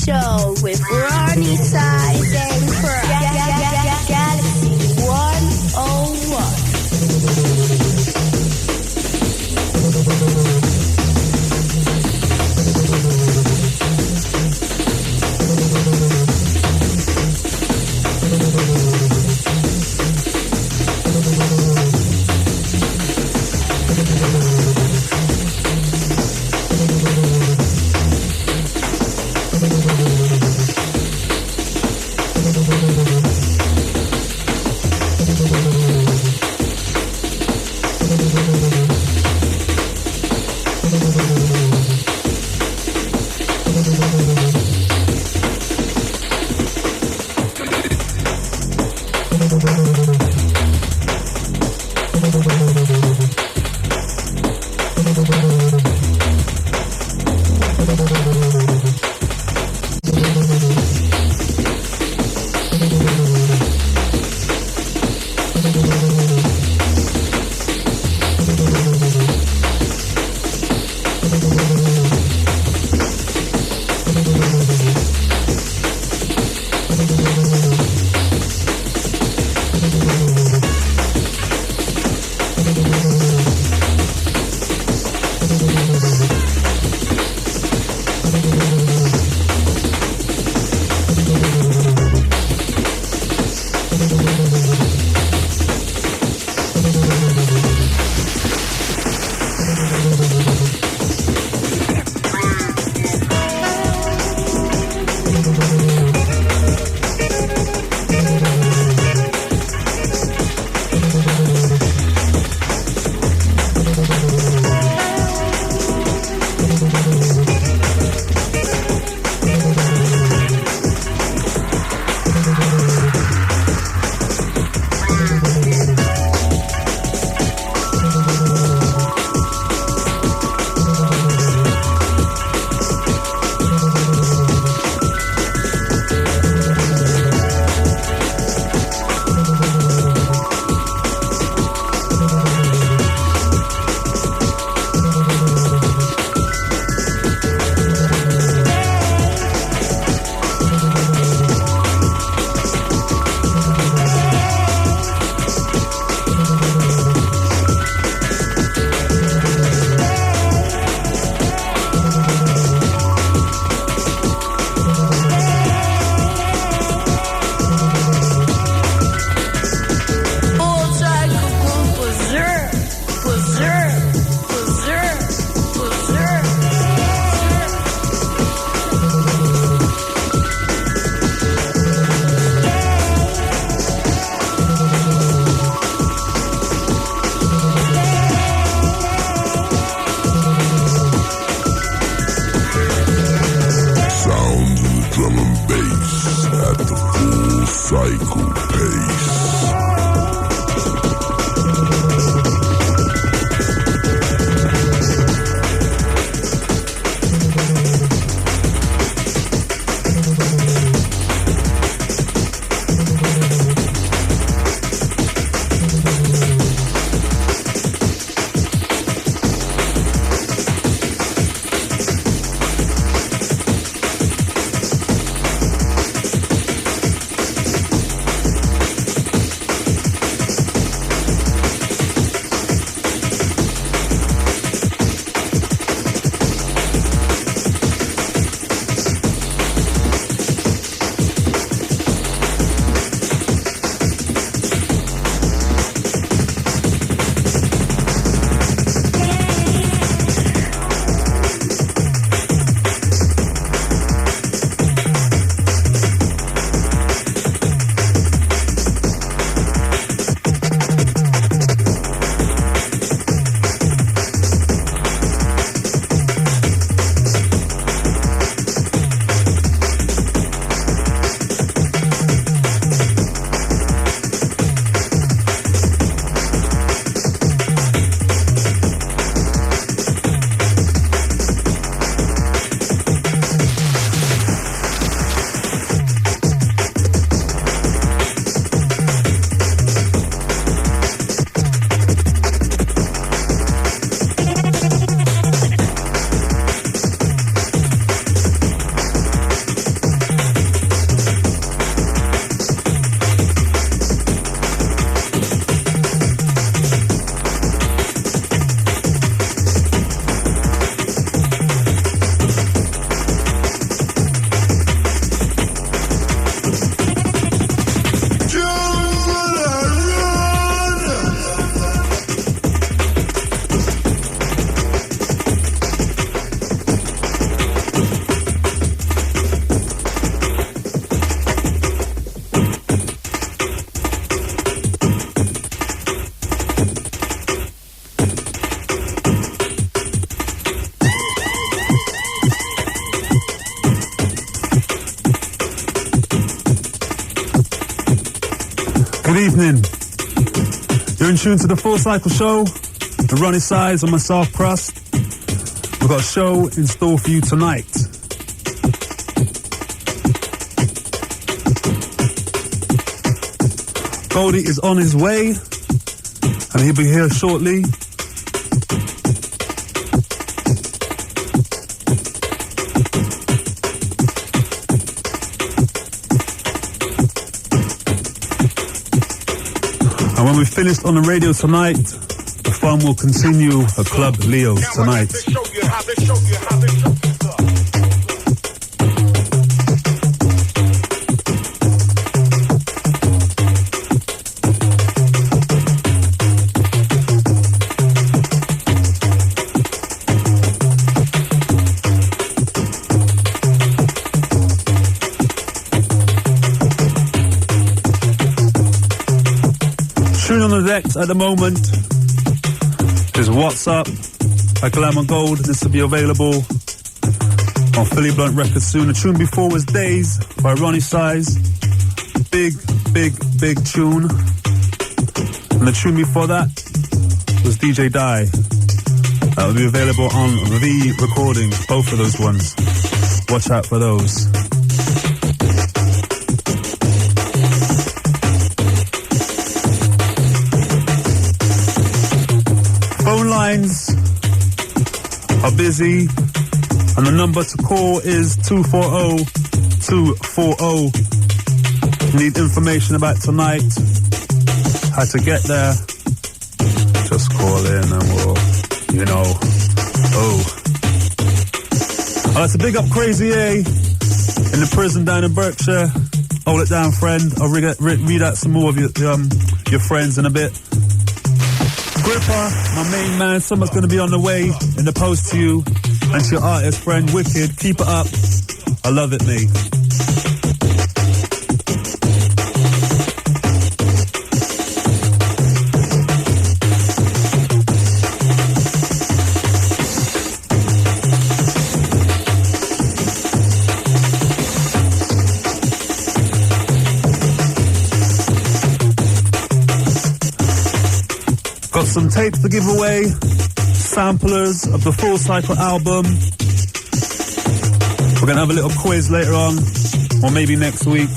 Show with Roni, Size, and Krust. Galaxy 101. Psycho Pace. Good evening. You're in tune to the Full Cycle Show with Roni Size and myself, Krust. We've got a show in store for you tonight. Goldie is on his way, and he'll be here shortly. And when we're finished on the radio tonight, the fun will continue at Club Leo's tonight. Tune on the decks at the moment is What's Up by Glamour Gold. This will be available on Philly Blunt Records soon. The tune before was Days by Roni Size. Big tune. And the tune before that was DJ Die. That will be available on The Recordings, both of those ones. Watch out for those. Phone lines are busy, and the number to call is 240-240. Need information about tonight, how to get there, just call in and we'll, I'd like to big up Crazy A in the prison down in Berkshire. Hold it down, friend. I'll read out some more of your friends in a bit. Gripper, my main man, someone's going to be on the way in the post to you. And to your artist friend, Wicked, keep it up. I love it, mate. Got some tapes to give away, samplers of the Full Cycle album. We're going to have a little quiz later on, or maybe next week.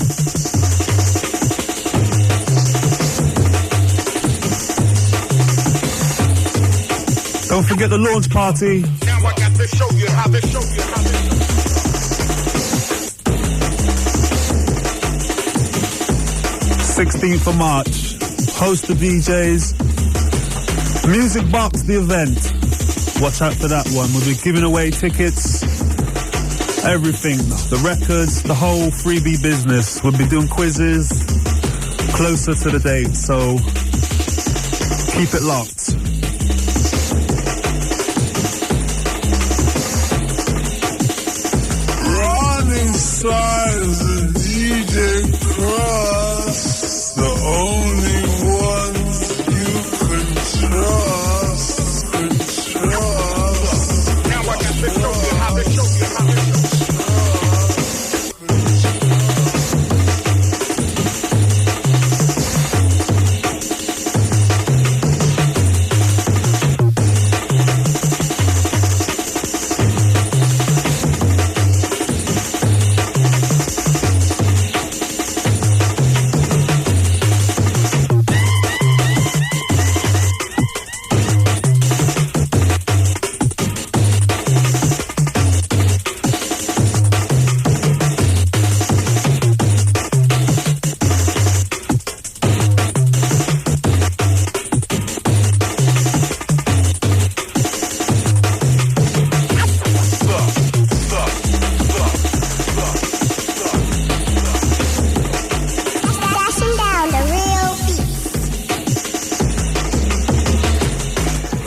Don't forget the launch party. Now I got to show you how to show you how to. 16th of March. Host the DJs. Music Box, the event. Watch out for that one. We'll be giving away tickets. Everything. The records, the whole freebie business. We'll be doing quizzes closer to the date, so keep it locked. Size of DJ Krust, the only ones you can trust. Now I got to show you how to show you how to.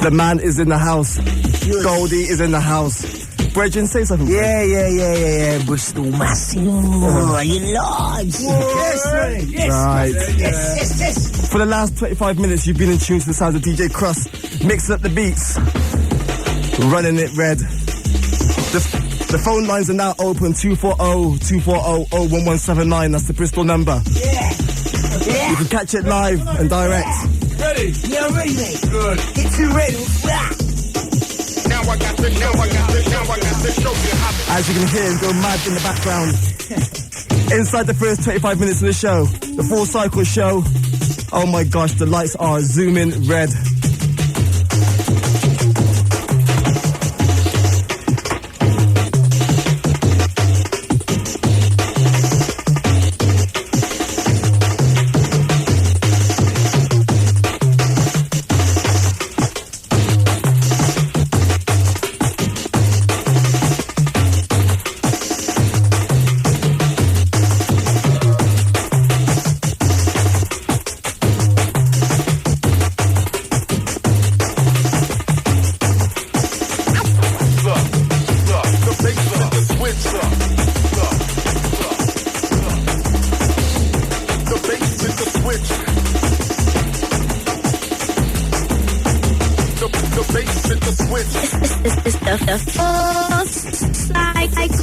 The man is in the house. Yes. Goldie is in the house. Brethren, say something. Yeah. Bristol Massimo. Are you large? Yes, right. Yes. For the last 25 minutes, you've been in tune to the sounds of DJ Krust, mixing up the beats, running it red. The phone lines are now open, 240-240-01179. That's the Bristol number. Yeah. You can catch it live and direct. Ready? Yeah, ready, mate. Good. Get you ready. Now I got to show you how to. As you can hear him go mad in the background. Inside the first 25 minutes of the show, the Full Cycle show. Oh my gosh, the lights are zooming red. The Full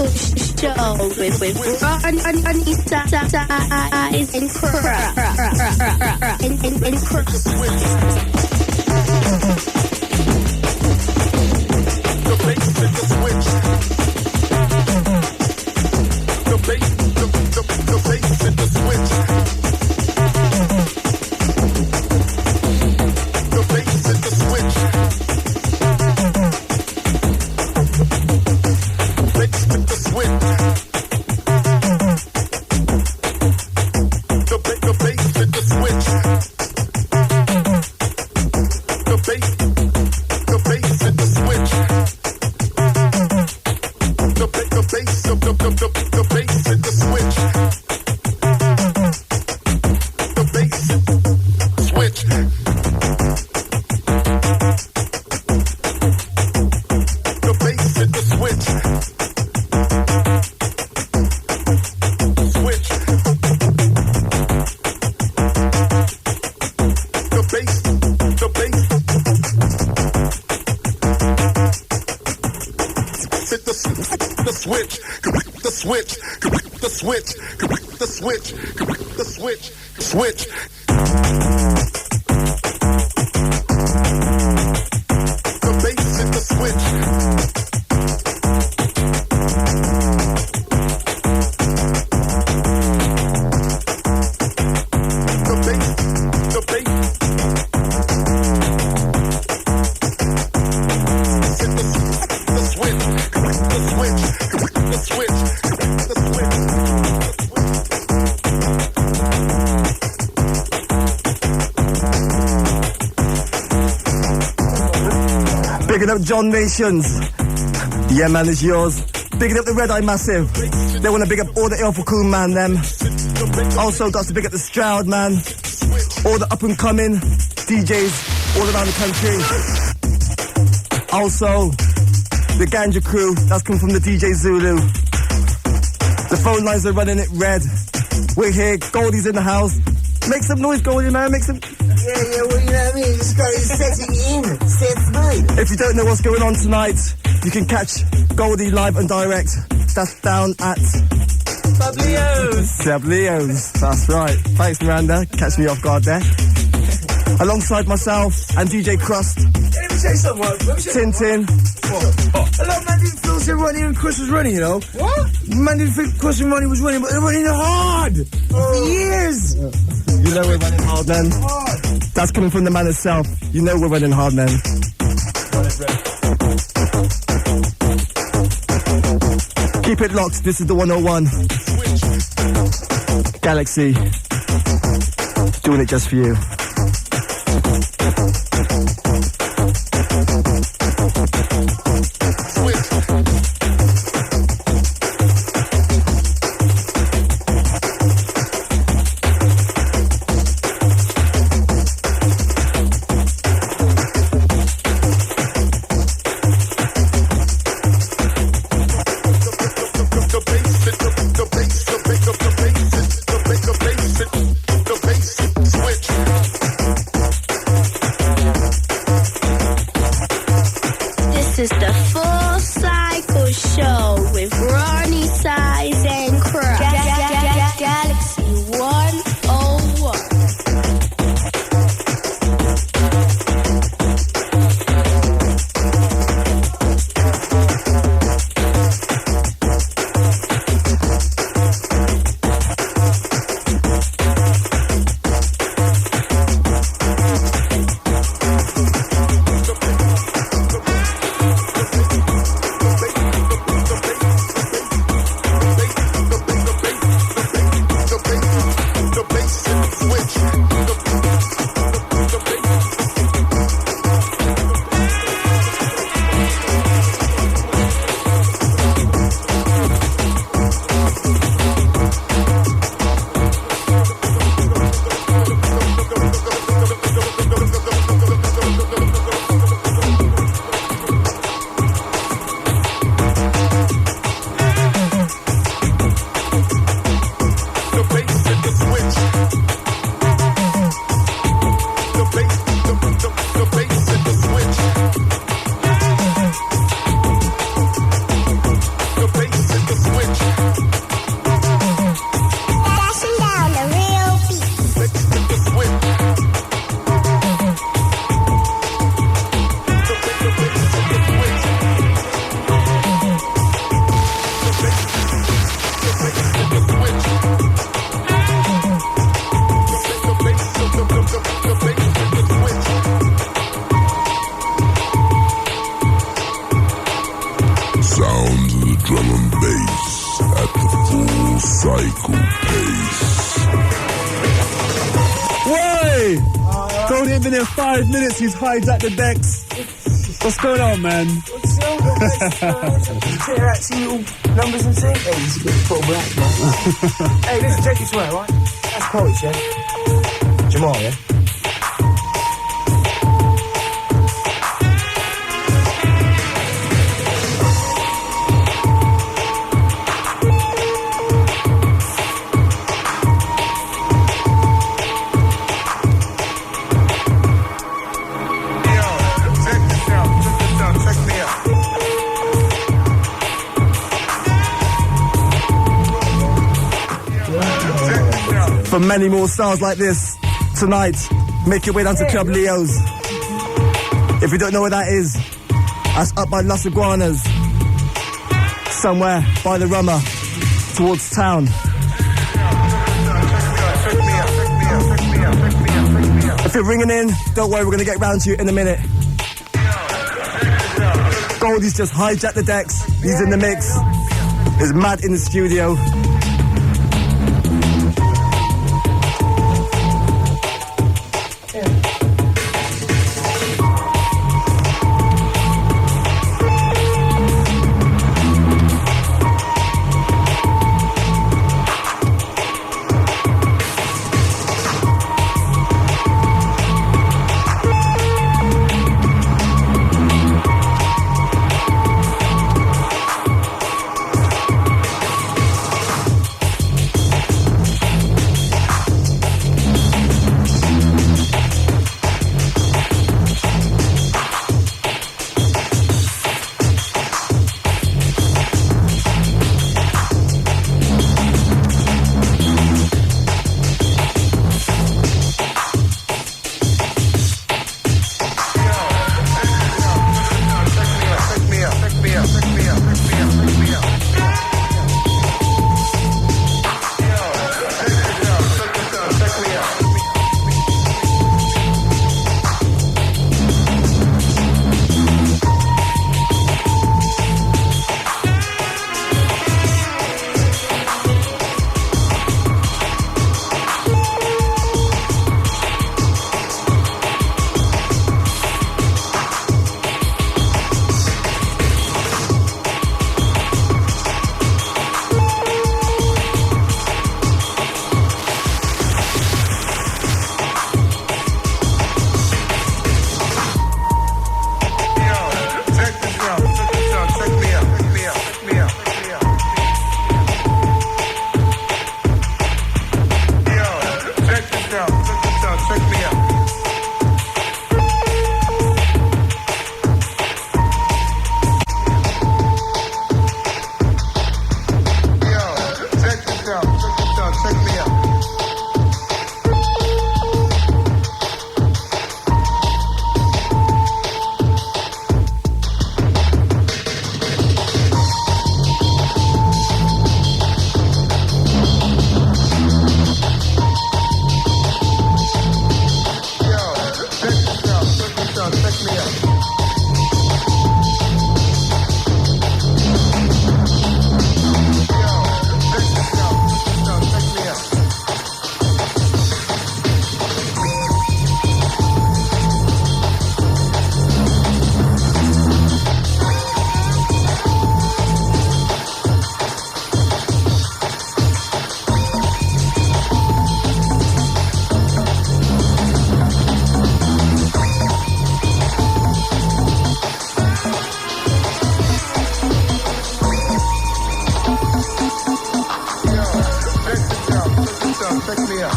Cycle show with Roni and Krust. The bass in the switch. The bass in the switch. The bass in the switch. Bigging up John Nations. Yeah, man, it's yours. Bigging up the Red Eye Massive. They want to big up all the Alpha Cool man, them. Also got to big up the Stroud, man. All the up-and-coming DJs all around the country. Also, the Ganja crew. That's come from the DJ Zulu. The phone lines are running it red. We're here. Goldie's in the house. Make some noise, Goldie, man. Make some... Yeah, well, you know what I mean? Just got to set it in. Set it. If you don't know what's going on tonight, you can catch Goldie live and direct. That's down at... Sablio's. That's right. Thanks, Miranda. Catch me off guard there. Alongside myself and DJ Krust. Let me say something, right? Tintin. A lot of man didn't feel so Roni and Krust was running, you know? What? Man didn't think Krust and Roni was running, but they're running hard. For years. You know we're running hard, man. That's coming from the man itself. You know we're running hard, man. Keep it locked. This is the 101. Galaxy. Doing it just for you. This is the Full Cycle Show with Roni, Size, and Krust. Galaxy 101. Goldie ain't been in 5 minutes, he's hijacked the decks. What's going on, man? Clear out to you numbers and things. Hey, he's a bit full black, man. Hey, listen, take this way, right? That's Poets, yeah? Jamal, yeah? For many more stars like this, tonight, make your way down to Club Leo's. If you don't know where that is, that's up by Las Iguanas, somewhere by the Rummer, towards town. If you're ringing in, don't worry, we're going to get round to you in a minute. Goldie's just hijacked the decks, he's in the mix, he's mad in the studio. Respect clear. Yeah,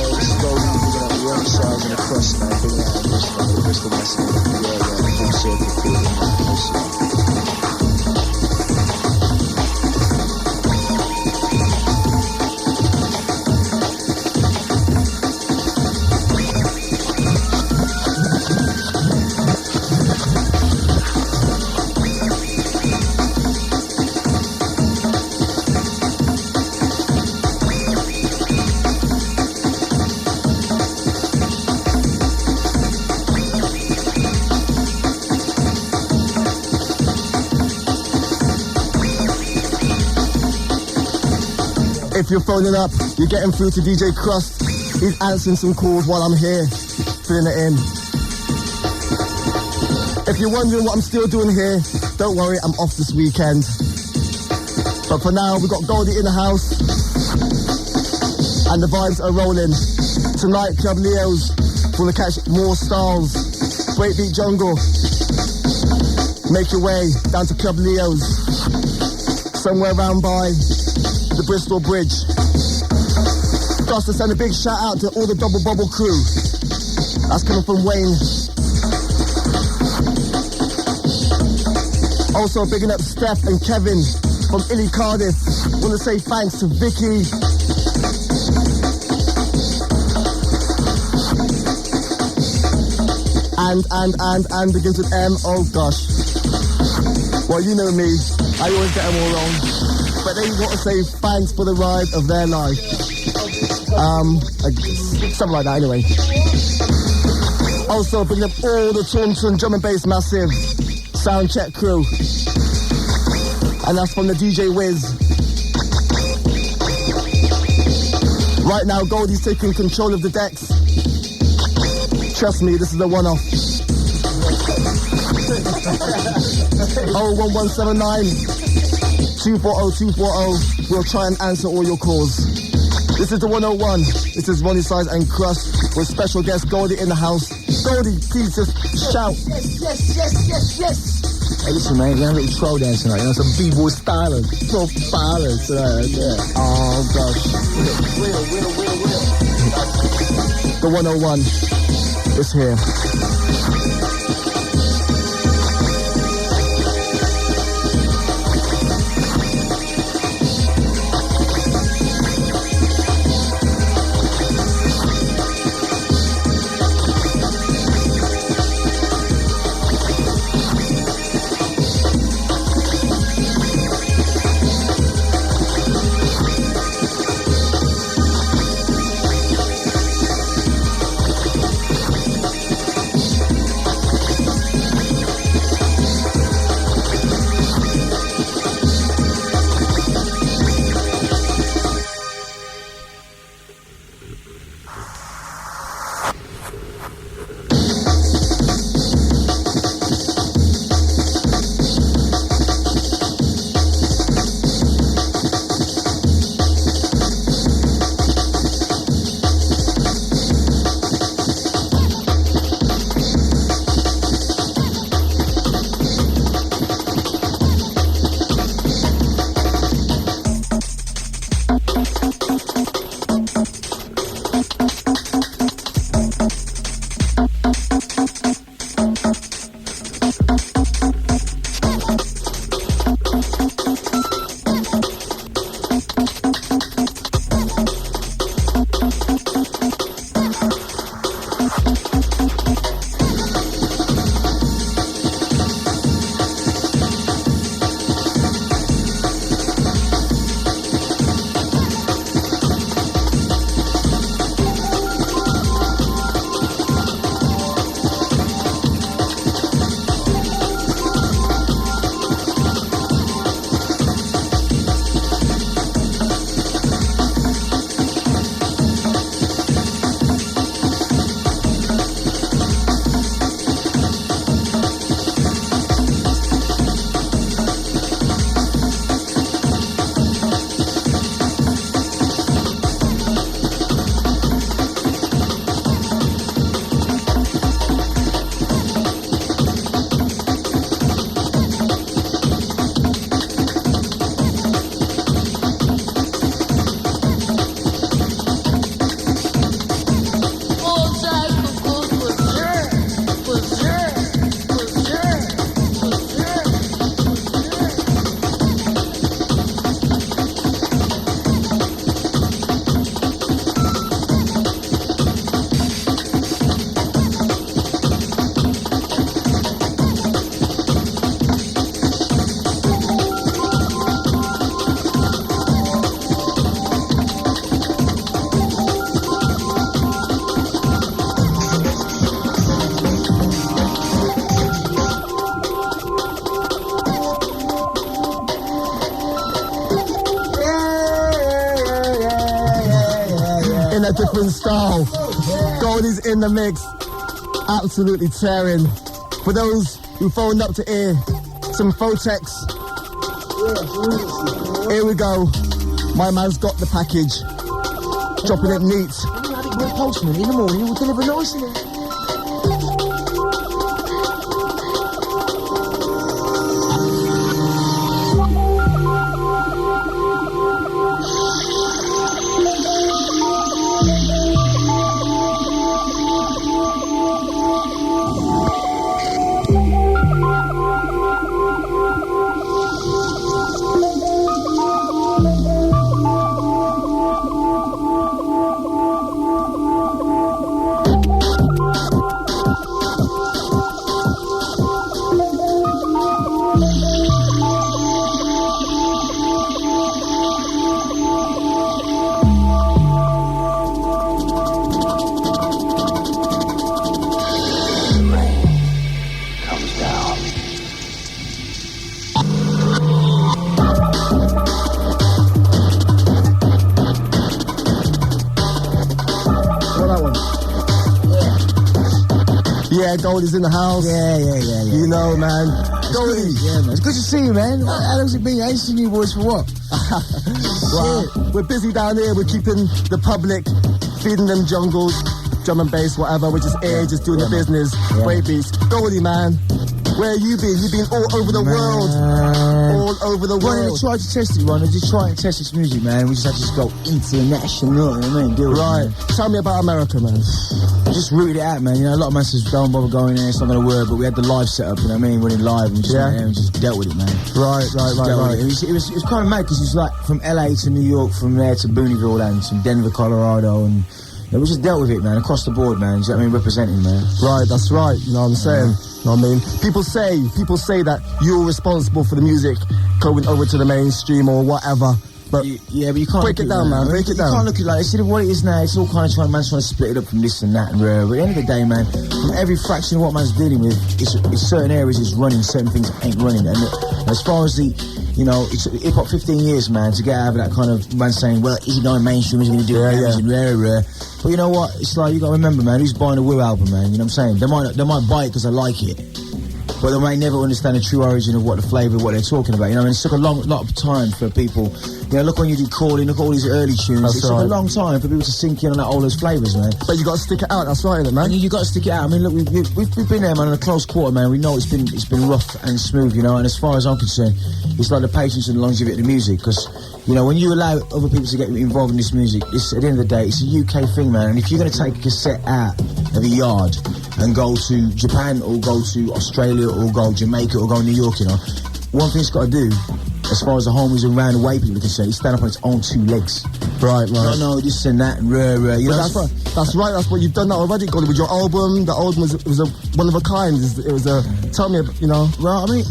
this is Goldie. We're gonna be on the sides and the Krust, man. Bringing out the Bristol Massive. Yeah, full circle crew. If you're phoning up, you're getting through to DJ Krust. He's answering some calls while I'm here, filling it in. If you're wondering what I'm still doing here, don't worry, I'm off this weekend. But for now, we've got Goldie in the house, and the vibes are rolling. Tonight, Club Leo's gonna catch more styles. Breakbeat jungle. Make your way down to Club Leo's, somewhere around by the Bristol Bridge. Got to send a big shout out to all the Double Bubble crew. That's coming from Wayne. Also bigging up Steph and Kevin from Illy Cardiff. Want to say thanks to Vicky. And begins with M. Oh gosh. Well, you know me. I always get them all wrong. But they want to say thanks for the ride of their life. Something like that anyway. Also bring up all the Taunton drum and bass massive sound check crew. And that's from the DJ Wiz. Right now Goldie's taking control of the decks. Trust me, this is a one-off. 01179 240-240. We'll try and answer all your calls. This is the 101. This is Roni Size and Krust with special guest Goldie in the house. Goldie, please just shout. Yes. Hey, listen, man, we're gonna have a little troll dance tonight. You know, some b-boy stylers. Pro stylers tonight, yeah. Oh, gosh. Real. The 101 is here. a different style. Goldie's in the mix. Absolutely tearing. For those who phoned up to hear some Fotex, here we go. My man's got the package. Dropping it neat. The postman in the morning will deliver nicely. Yeah, Goldie's in the house. Yeah. You know, man. Goldie. Yeah, man. It's good to see you, man. How long's it been? I ain't seen you boys for what? Well, we're busy down here. We're keeping the public, feeding them jungles, drum and bass, whatever. We're just here, just doing the business. Yeah. Great beats. Goldie, man. Where you been? You've been all over the world. All over the Ronnie, world. we tried to test it, Ronnie. Just try and test this music, man. We just had to just go international, you know what I mean? Do it, Right. man. Tell me about America, man. We just rooted it out, man. You know, a lot of man says don't bother going there, it's not going to work, but we had the live setup, you know what I mean? We're in live and we just went there and just dealt with it, man. Right. Dealt with it. It was kind of mad because it was like from LA to New York, from there to Booneyville and from Denver, Colorado, and we just dealt with it, man, across the board, man. You know what I mean? Representing, man. Right, that's right. You know what I'm saying? You know what I mean? People say that you're responsible for the music going over to the mainstream or whatever. But yeah, but you can't break it down, man. Break it down. You can't look at it like instead of what it is now. It's all kind of man's trying to split it up from this and that and rare. But at the end of the day, man, from every fraction of what man's dealing with, it's certain areas is running, certain things ain't running. And as far as the, you know, it's hip hop 15 years, man, to get out of that kind of man saying, well, is he going mainstream? Is he going to do it? Rare. But you know what? It's like you got to remember, man. Who's buying a Woo album, man? You know what I'm saying? They might buy it because they like it. But they may never understand the true origin of what the flavour, what they're talking about. You know, and it took a lot of time for people. You know, look when you do Calling, look at all these early tunes. It took a long time for people to sink in on all those flavours, man. But you got to stick it out. That's right, isn't it, man? You got to stick it out. I mean, look, we've been there, man, in a close quarter, man. We know it's been rough and smooth, you know. And as far as I'm concerned, it's like the patience and the longevity of the music, because. You know, when you allow other people to get involved in this music, it's, at the end of the day, it's a UK thing, man. And if you're going to take a cassette out of the yard and go to Japan or go to Australia or go Jamaica or go New York, you know, one thing it's got to do, as far as the homies around the way people can say, is stand up on its own two legs. Right. No, this and that and rare. You know, that's right. That's what you've done that already, Goldie, with your album. The album was a one of a kind. It was a. Tell me, you know. Well, I mean.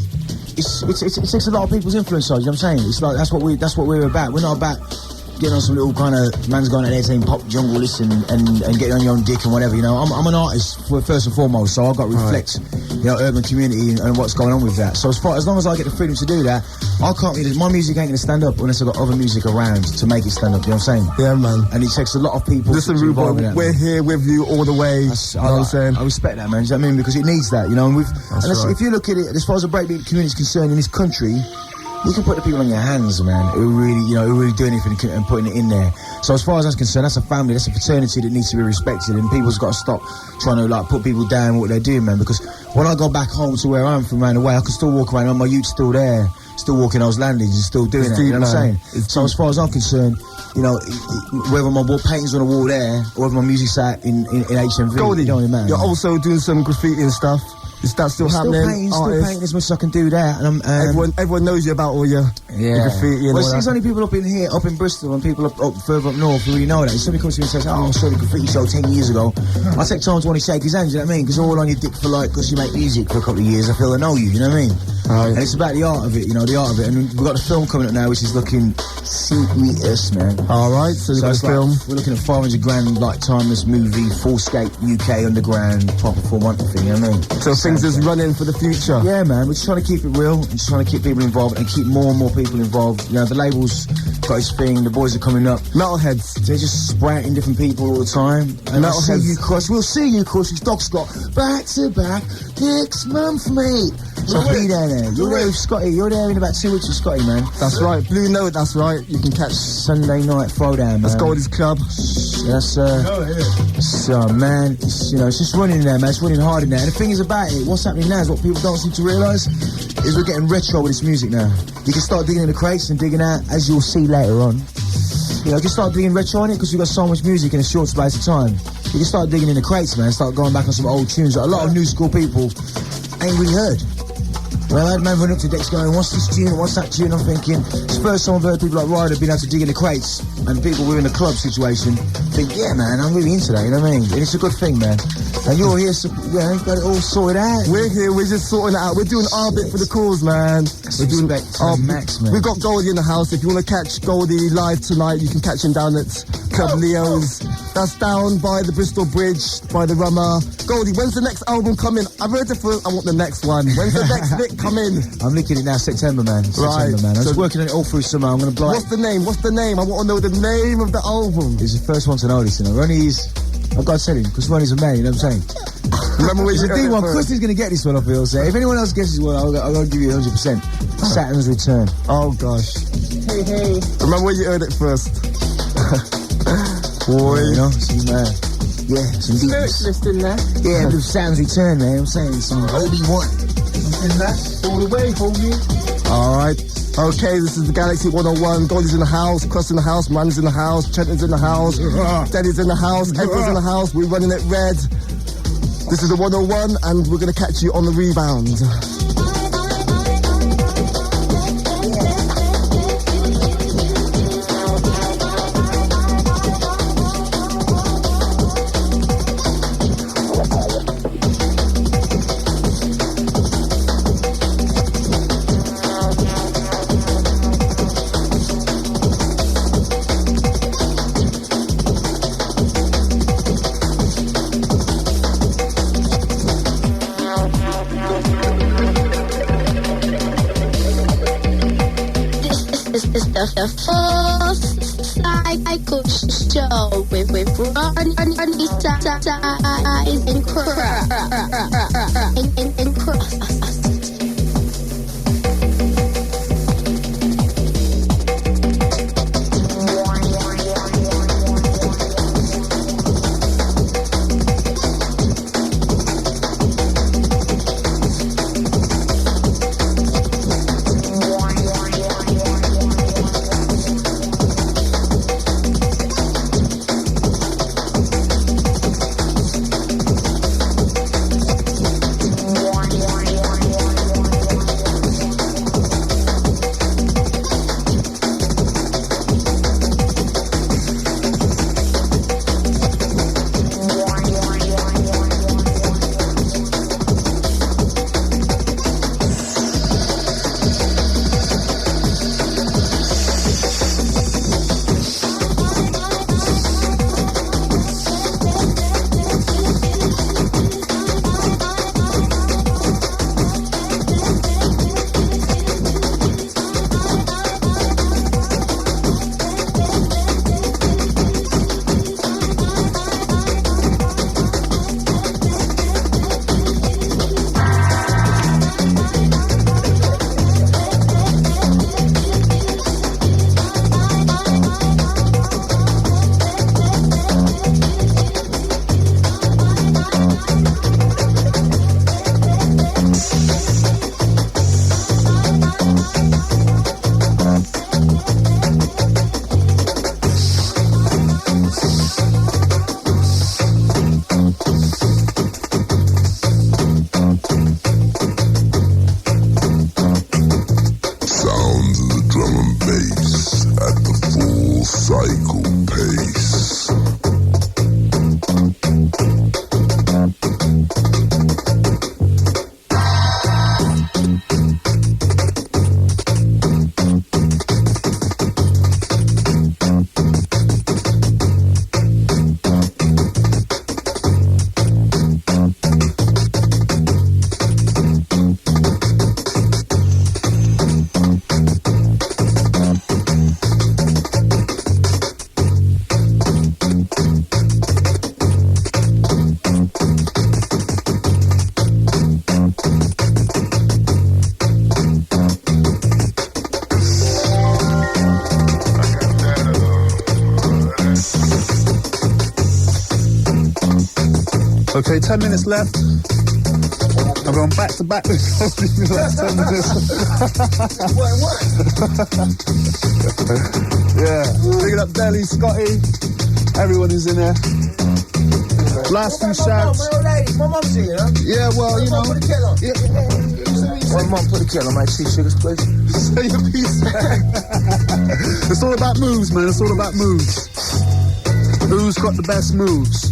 It takes a lot of people's influence, you know what I'm saying? It's like that's what we're about. We're not about getting on some little kind of man's going out there saying pop jungle listen and getting on your own dick and whatever, you know. I'm an artist first and foremost, so I've got to reflect, you know, urban community and what's going on with that. So as long as I get the freedom to do that, I can't. My music ain't going to stand up unless I've got other music around to make it stand up. You know what I'm saying? Yeah, man. And it takes a lot of people. Listen, Rubo, we're here with you all the way. You know what I'm saying? I respect that, man. Do you know what I mean? Because it needs that, you know. And if you look at it, as far as the breakbeat community is concerned in this country, you can put the people on your hands, man, who really do anything and putting it in there. So as far as that's concerned, that's a family, that's a fraternity that needs to be respected, and people's got to stop trying to like put people down what they're doing, man. Because when I go back home to where I'm from around the way, I can still walk around, and my youth's still there, still walking those landings and still doing it. You know what I'm saying? So as far as I'm concerned, you know, whether my painting's on the wall there or whether my music's out in HMV, Goldie, it don't really matter. You're also doing some graffiti and stuff. Is that still happening? Still painting as much as I can do that. And everyone knows you about all your graffiti and well, all that. there's only people up in here, up in Bristol, and people up further up north who really know that. If somebody comes to me and says, I saw the graffiti show 10 years ago, I take time to want to shake his hand, you know what I mean? Because all on your dick for like, because you make music for a couple of years, I feel I know you know what I mean? Right. And it's about the art of it, you know, the art of it. And we've got the film coming up now, which is looking serious, man. All right, so we've got a film. We're looking at 500 grand, like, timeless movie, full scape, UK underground, proper 4-month thing, you know what I mean? So things is running for the future. Yeah, man, we're just trying to keep it real and just trying to keep people involved and keep more and more people involved. You know, the label's got its thing, the boys are coming up. Metalheads. They're just sprouting different people all the time. And I'll see you, Krust. We'll see you, Krust. It's Doc Scott. Back to back next month, mate. So be down there. You're there with Scotty. You're there in about 2 weeks with Scotty, man. That's right. Blue Note, that's right. You can catch Sunday night throwdown, man. That's Goldie's club. That's so man, it's, you know, it's just running there, man. It's running hard in there. And the thing is about it, what's happening now is what people don't seem to realise is we're getting retro with this music now. You can start digging in the crates and digging out, as you'll see later on. You know, just start digging retro on it because we've got so much music in a short space of time. You can start digging in the crates, man. Start going back on some old tunes that a lot of new school people ain't really heard. Well, I had man run up to decks going, what's this tune, what's that tune? I'm thinking, it's the first time I've heard people like Ryder being able to dig in the crates and people who are in a club situation think, yeah, man, I'm really into that, you know what I mean? And it's a good thing, man. And you're here, so, yeah, you got it all sorted out. We're here, we're just sorting it out. We're doing our bit for the cause, man. We're doing our max, man. We've got Goldie in the house. If you want to catch Goldie live tonight, you can catch him down at Club Leo's. That's down by the Bristol Bridge, by the Rummer. Goldie, when's the next album coming? I've heard the first, I want the next one. When's the next bit coming? I'm looking at it now, September, man. September, man. I'm just working on it all through summer. I'm going to blow What's the name? What's the name? I want to know the name of the album. He's the first one to know this, you know. Ronnie's, I've got to tell him, because Ronnie's a man, you know what I'm saying? Remember where you heard it first? Krust is going to get this one, I feel. So if anyone else guesses one, I'll give you 100%. Saturn's Return. Oh, gosh. Hey, hey. Remember where you heard it first? Boy. You know, see, man. Yeah, some Spiritualist in there. Yeah, the Saturn's Return, man. I'm saying some Obi-Wan. And that's all the way, homie. All right. Okay, this is the Galaxy 101. Goldie's in the house, Krust in the house, Man's in the house, Trenton's in the house, Daddy's in the house, Edward's in the house. We're running it red. This is the 101, and we're going to catch you on the rebound. The full cycle show with Roni size and Krust. Okay, 10 minutes left. I'm going back to back with Goldie in the last 10 minutes. Yeah, big up Deli, Scotty. Everyone is in there. Last few shouts. My mum's here, huh? Yeah, well, you know. My mum put the kettle on my 2 sugars, please. Say your piece. It's all about moves, man. It's all about moves. Who's got the best moves?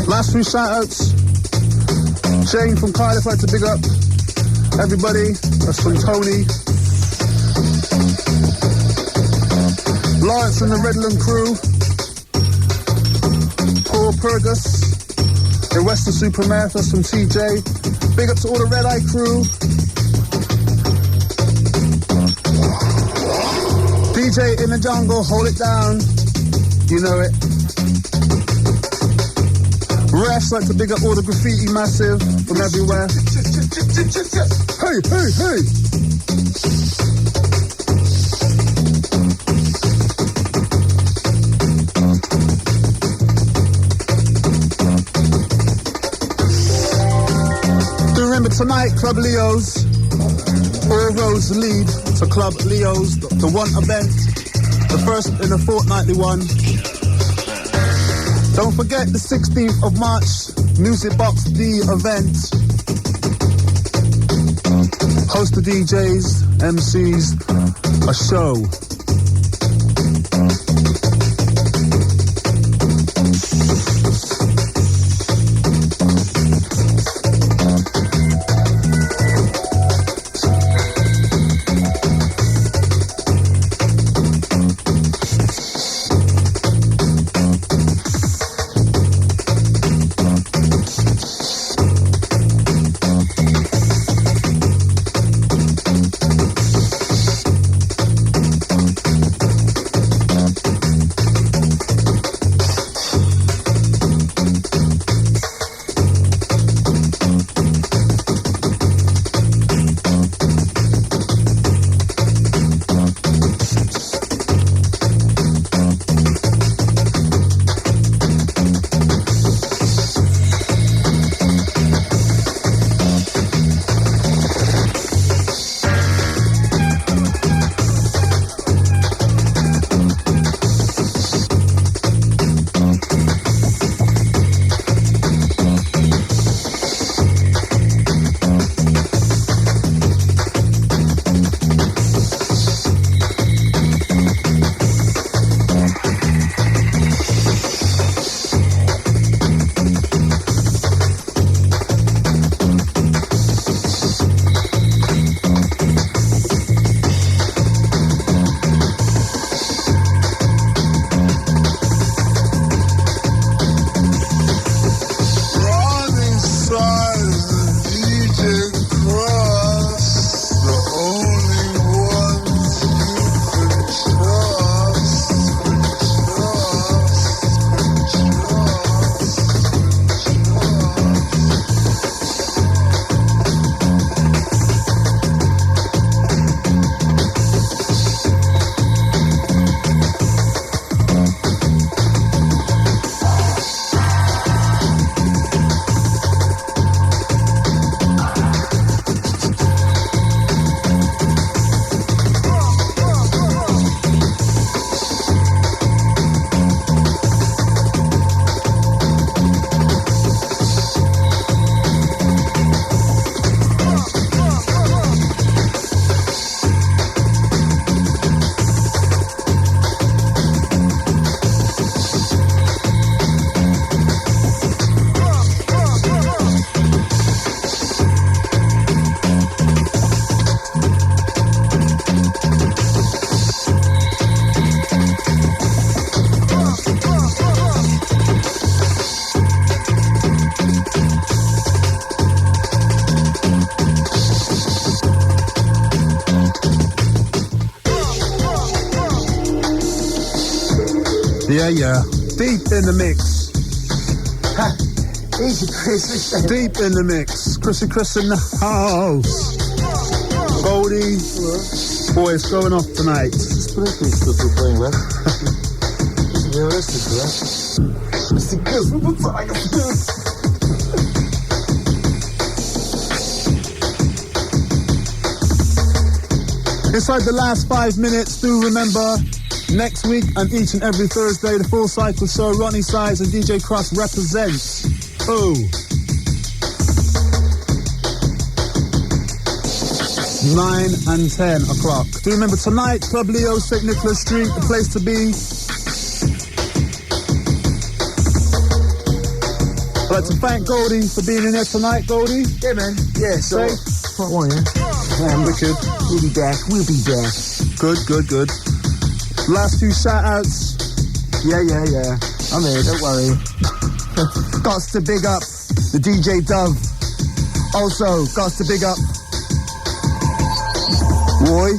Last few shout-outs. Shane from Cardiff, like to big up everybody. That's from Tony. Lawrence and the Redland crew. Paul Purgus. The Western Supermare, that's from TJ. Big up to all the Red Eye crew. DJ in the jungle, hold it down. You know it. Rash, like to big up all the graffiti massive from everywhere. Hey, hey, hey! Do remember tonight, Club Leo's. All roads lead to Club Leo's, the one event, the first in a fortnightly one. Don't forget the 16th of March, Music Box D event. Host the DJs, MCs, a show. Yeah, yeah. Deep in the mix. Easy, Chris. Deep in the mix. Chrissy Chris in the house. Goldie. Boy, it's going off tonight. Just put this stuff you're playing, man. You're arrested for that. It's good. Inside the last 5 minutes, do remember, next week and each and every Thursday, the Full Cycle Show, Roni Size and DJ Krust represents. Oh. 9 and 10 o'clock. Do remember tonight, Club Leo, St. Nicholas Street, the place to be. I'd like to thank Goldie for being in there tonight, Goldie. Yeah, man. Yeah, so... Part one, yeah? Man, wicked. We'll be back. Good. Last few shout-outs. Yeah. I'm here, don't worry. Gots to big up the DJ Dove. Also, gots to big up Roy.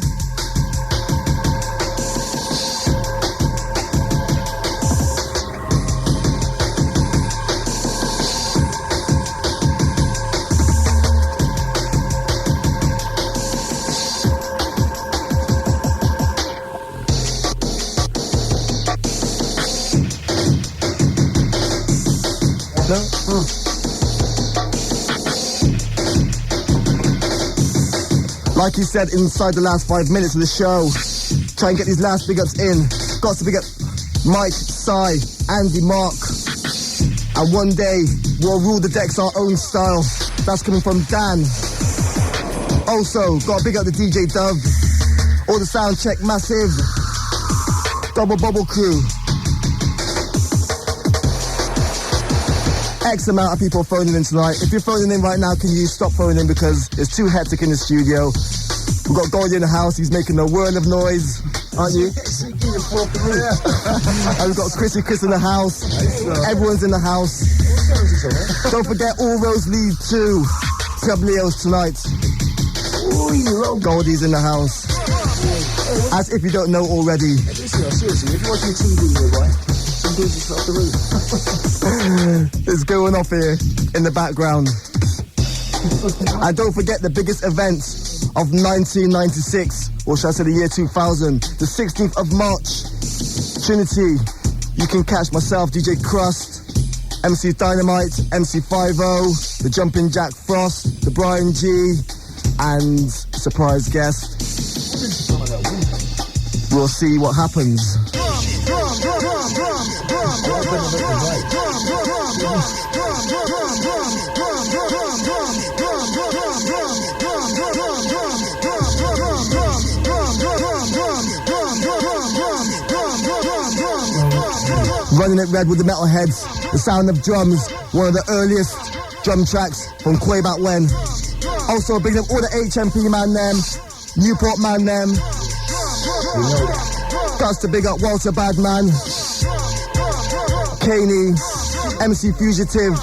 Like you said, inside the last 5 minutes of the show, try and get these last big ups in. Got to big up Mike, Cy, Andy, Mark. And one day, we'll rule the decks our own style. That's coming from Dan. Also, got to big up the DJ Dove. All the sound check, massive. Double Bubble Crew. X amount of people phoning in tonight. If you're phoning in right now, can you stop phoning in because it's too hectic in the studio. We've got Goldie in the house. He's making a whirl of noise, aren't you? And we've got Chris in the house. Everyone's in the house. Don't forget, all roads lead to Club Leo's tonight. Goldie's in the house. As if you don't know already. Seriously, if you're watching TV, right? It's going off here in the background. And don't forget the biggest event of 1996, or should I say the year 2000, the 16th of March, Trinity. You can catch myself, DJ Krust, MC Dynamite, MC 50, the Jumping Jack Frost, the Brian G, and surprise guest. We'll see what happens. Running it red with the metalheads, the sound of drums, one of the earliest drum tracks from way back when. Also big up all the HMP man them, Newport man them. Got to big up Walter Badman, Caney, MC Fugitive.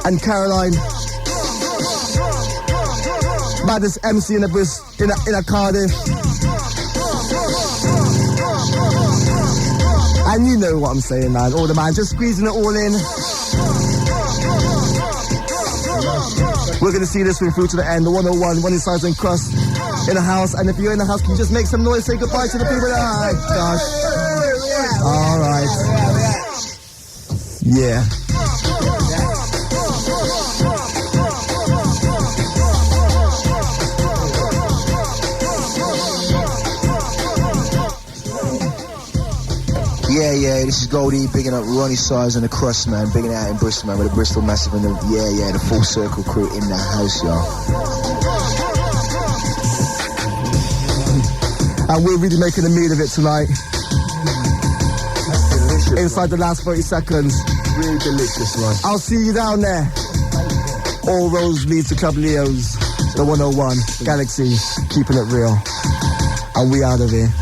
And Caroline. Baddest MC in a Cardiff. And you know what I'm saying, man. All the man just squeezing it all in. We're going to see this one through to the end. The 101, Roni Size and Krust in the house. And if you're in the house, can you just make some noise? Say goodbye to the people that are. Gosh. All right. Yeah. Yeah, this is Goldie, bigging up Roni Size and the Krust, man, bigging it out in Bristol, man, with the Bristol Massive and the, the Full Circle crew in the house, y'all. And we're really making a meal of it tonight. Inside the last 30 seconds. Really delicious, man. I'll see you down there. All roads lead to Club Leo's, the 101, Galaxy, keeping it real. And we out of here.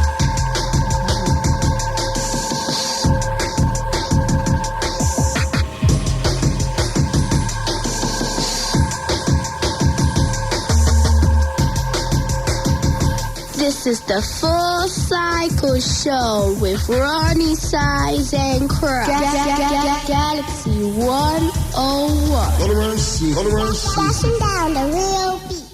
This is the Full Cycle Show with Roni, Size, and Krust. Galaxy 101. All around, Flashing down the real beat.